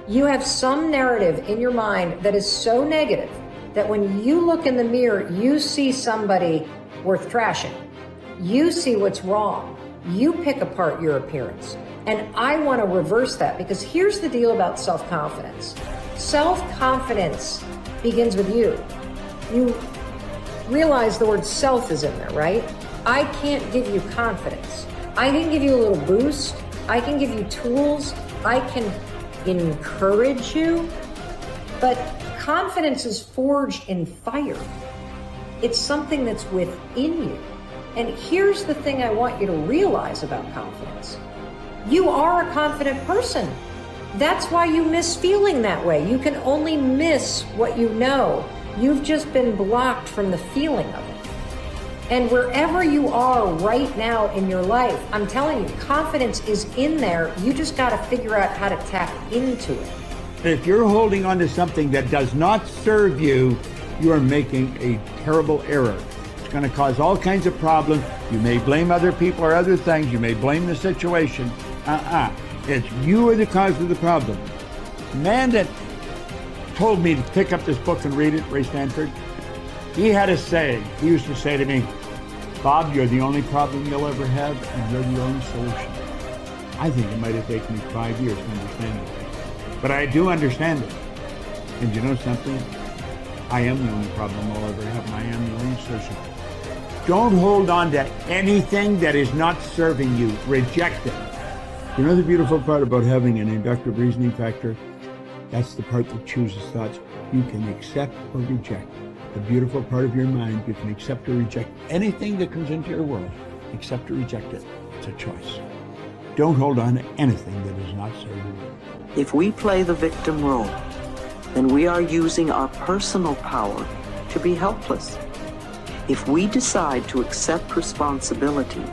You have some narrative in your mind that is so negative that when you look in the mirror, you see somebody worth trashing. You see what's wrong. You pick apart your appearance. And I want to reverse that, because here's the deal about self-confidence. Self-confidence begins with you. You realize the word self is in there, right? I can't give you confidence. I can give you a little boost. I can give you tools. I can encourage you. But confidence is forged in fire. It's something that's within you. And here's the thing I want you to realize about confidence. You are a confident person. That's why you miss feeling that way. You can only miss what you know. You've just been blocked from the feeling of it. And wherever you are right now in your life, I'm telling you, confidence is in there. You just got to figure out how to tap into it. If you're holding on to something that does not serve you, you are making a terrible error. It's going to cause all kinds of problems. You may blame other people or other things. You may blame the situation. It's you are the cause of the problem. The man that told me to pick up this book and read it, Ray Stanford, he had a saying. He used to say to me, Bob, you're the only problem you'll ever have, and you're the only solution. I think it might have taken me 5 years to understand it. But I do understand it. And you know something? I am the only problem I'll ever have, and I am the only solution. Don't hold on to anything that is not serving you. Reject it. You know the beautiful part about having an inductive reasoning factor? That's the part that chooses thoughts. You can accept or reject. The beautiful part of your mind, you can accept or reject anything that comes into your world. Accept or reject it. It's a choice. Don't hold on to anything that is not serving you. If we play the victim role, then we are using our personal power to be helpless. If we decide to accept responsibility,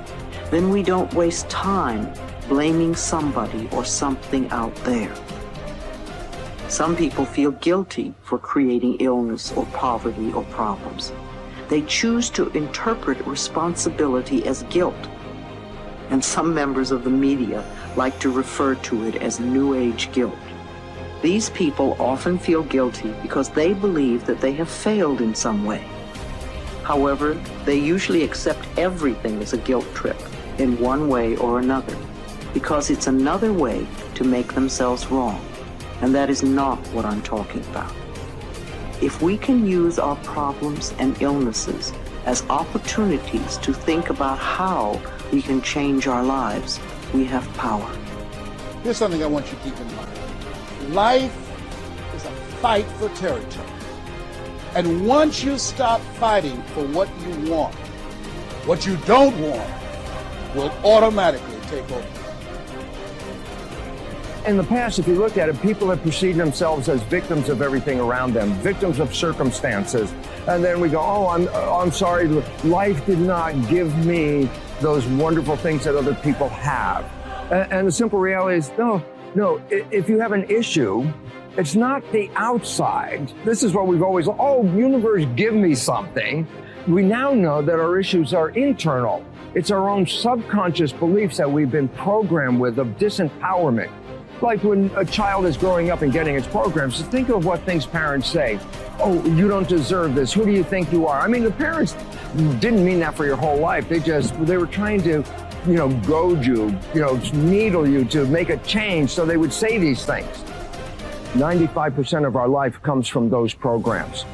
then we don't waste time blaming somebody or something out there. Some people feel guilty for creating illness or poverty or problems. They choose to interpret responsibility as guilt. And some members of the media like to refer to it as New Age guilt. These people often feel guilty because they believe that they have failed in some way. However, they usually accept everything as a guilt trip in one way or another, because it's another way to make themselves wrong. And that is not what I'm talking about. If we can use our problems and illnesses as opportunities to think about how we can change our lives, we have power. Here's something I want you to keep in mind. Life is a fight for territory. And once you stop fighting for what you want, what you don't want will automatically take over. In the past, if you look at it, people have perceived themselves as victims of everything around them, victims of circumstances. And then we go, oh, I'm sorry, life did not give me those wonderful things that other people have. And the simple reality is, no, if you have an issue, it's not the outside. This is what we've always, universe, give me something. We now know that our issues are internal. It's our own subconscious beliefs that we've been programmed with of disempowerment. Like when a child is growing up and getting its programs, so think of what things parents say. Oh, you don't deserve this. Who do you think you are? I mean, the parents didn't mean that for your whole life. They were trying to, goad you, needle you to make a change. So they would say these things. 95% of our life comes from those programs.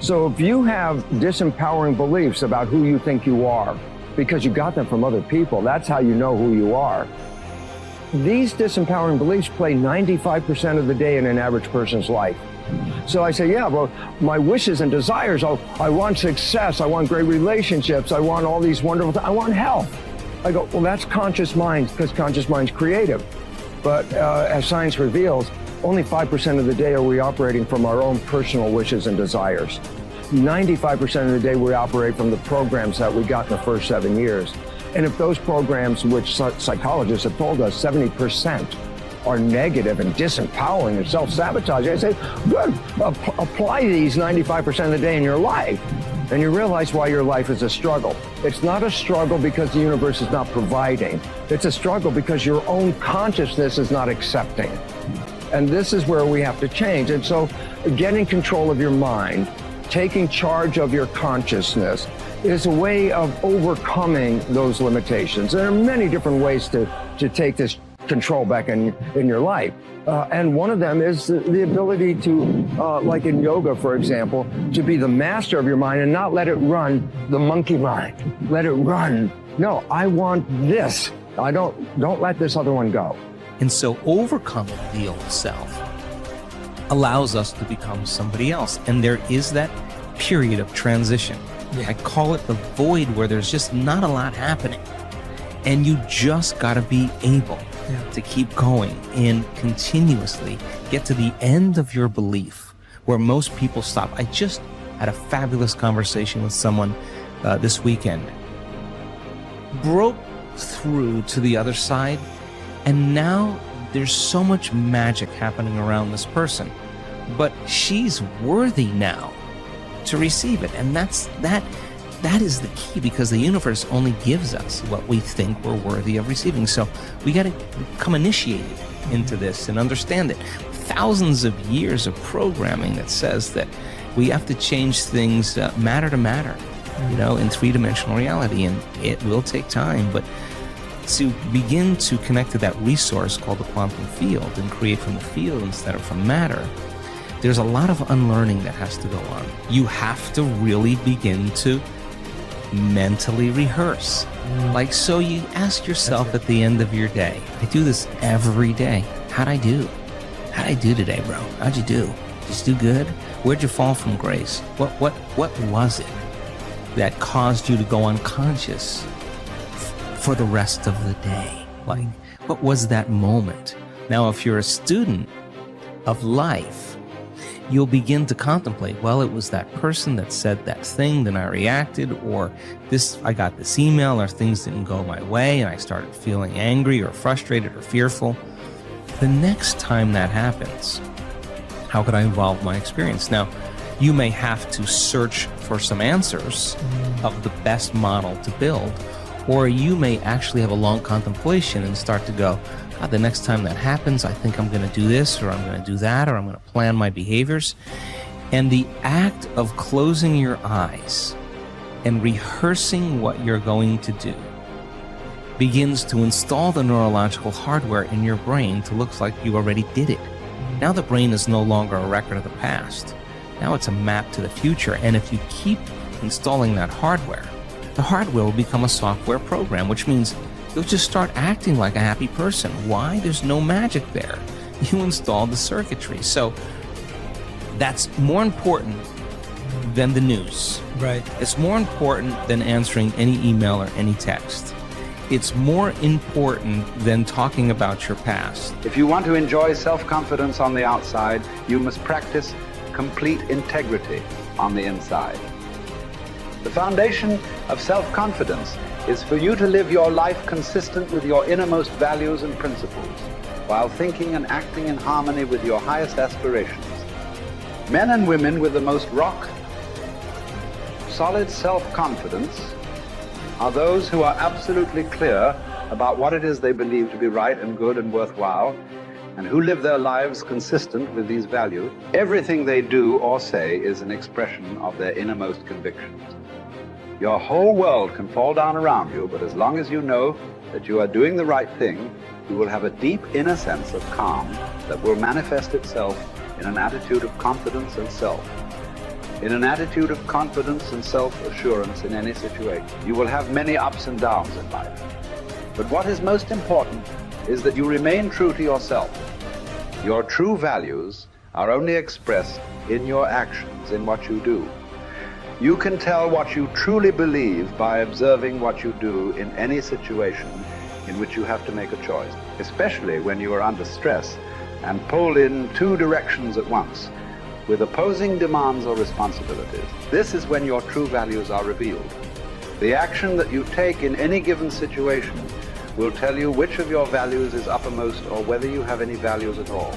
So if you have disempowering beliefs about who you think you are, because you got them from other people, that's how you know who you are. These disempowering beliefs play 95% of the day in an average person's life. So I say, yeah, well, my wishes and desires, I want success, I want great relationships, I want all these wonderful things, I want health. I go, well, that's conscious mind, because conscious mind's creative. But as science reveals, only 5% of the day are we operating from our own personal wishes and desires. 95% of the day we operate from the programs that we got in the first 7 years. And if those programs, which psychologists have told us 70% are negative and disempowering and self-sabotaging, I say, good, apply these 95% of the day in your life, and you realize why your life is a struggle. It's not a struggle because the universe is not providing. It's a struggle because your own consciousness is not accepting. And this is where we have to change. And so getting control of your mind, taking charge of your consciousness is a way of overcoming those limitations. There are many different ways to take this control back in your life. And one of them is the ability to, like in yoga, for example, to be the master of your mind and not let it run the monkey mind. Let it run. No, I want this. Don't let this other one go. And so overcoming the old self allows us to become somebody else. And there is that period of transition. Yeah. I call it the void, where there's just not a lot happening. And you just got to be able to keep going and continuously get to the end of your belief, where most people stop. I just had a fabulous conversation with someone this weekend. Broke through to the other side, and now there's so much magic happening around this person. But she's worthy now to receive it. And that is the key, because the universe only gives us what we think we're worthy of receiving. So we got to become initiated into this and understand it. Thousands of years of programming that says that we have to change things matter to matter, in three-dimensional reality. And it will take time, but to begin to connect to that resource called the quantum field and create from the field instead of from matter, there's a lot of unlearning that has to go on. You have to really begin to mentally rehearse. So you ask yourself at the end of your day, I do this every day. How'd I do? How'd I do today, bro? How'd you do? Just do good? Where'd you fall from grace? What was it that caused you to go unconscious for the rest of the day? What was that moment? Now, if you're a student of life, you'll begin to contemplate, well, it was that person that said that thing, then I reacted, or I got this email, or things didn't go my way, and I started feeling angry or frustrated or fearful. The next time that happens, how could I evolve my experience? Now, you may have to search for some answers of the best model to build, or you may actually have a long contemplation and start to go, God, the next time that happens, I think I'm going to do this, or I'm going to do that, or I'm going to plan my behaviors. And the act of closing your eyes and rehearsing what you're going to do begins to install the neurological hardware in your brain to look like you already did it. Now the brain is no longer a record of the past. Now it's a map to the future. And if you keep installing that hardware, the hardware will become a software program, which means you'll just start acting like a happy person. Why? There's no magic there. You installed the circuitry. So that's more important than the news. Right. It's more important than answering any email or any text. It's more important than talking about your past. If you want to enjoy self-confidence on the outside, you must practice complete integrity on the inside. The foundation of self-confidence is for you to live your life consistent with your innermost values and principles, while thinking and acting in harmony with your highest aspirations. Men and women with the most solid self-confidence are those who are absolutely clear about what it is they believe to be right and good and worthwhile, and who live their lives consistent with these values. Everything they do or say is an expression of their innermost convictions. Your whole world can fall down around you, but as long as you know that you are doing the right thing, you will have a deep inner sense of calm that will manifest itself in an attitude of confidence and self. In an attitude of confidence and self-assurance in any situation. You will have many ups and downs in life. But what is most important is that you remain true to yourself. Your true values are only expressed in your actions, in what you do. You can tell what you truly believe by observing what you do in any situation in which you have to make a choice, especially when you are under stress and pulled in two directions at once, with opposing demands or responsibilities. This is when your true values are revealed. The action that you take in any given situation will tell you which of your values is uppermost or whether you have any values at all.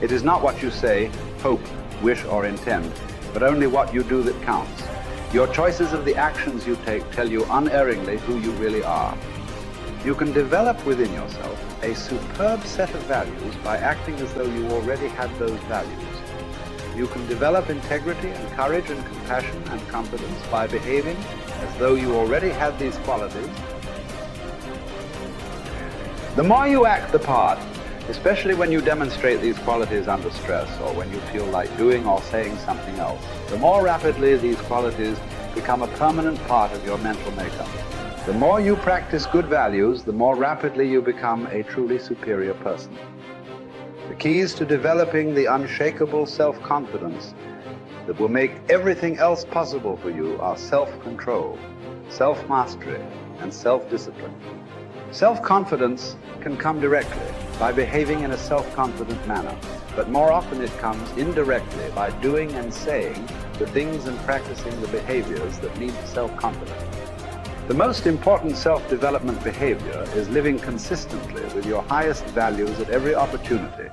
It is not what you say, hope, wish, or intend, but only what you do that counts. Your choices of the actions you take tell you unerringly who you really are. You can develop within yourself a superb set of values by acting as though you already had those values. You can develop integrity and courage and compassion and confidence by behaving as though you already had these qualities. The more you act the part, especially when you demonstrate these qualities under stress or when you feel like doing or saying something else, the more rapidly these qualities become a permanent part of your mental makeup. The more you practice good values, the more rapidly you become a truly superior person. The keys to developing the unshakable self-confidence that will make everything else possible for you are self-control, self-mastery, and self-discipline. Self-confidence can come directly by behaving in a self-confident manner, but more often it comes indirectly by doing and saying the things and practicing the behaviors that lead to self-confidence. The most important self-development behavior is living consistently with your highest values at every opportunity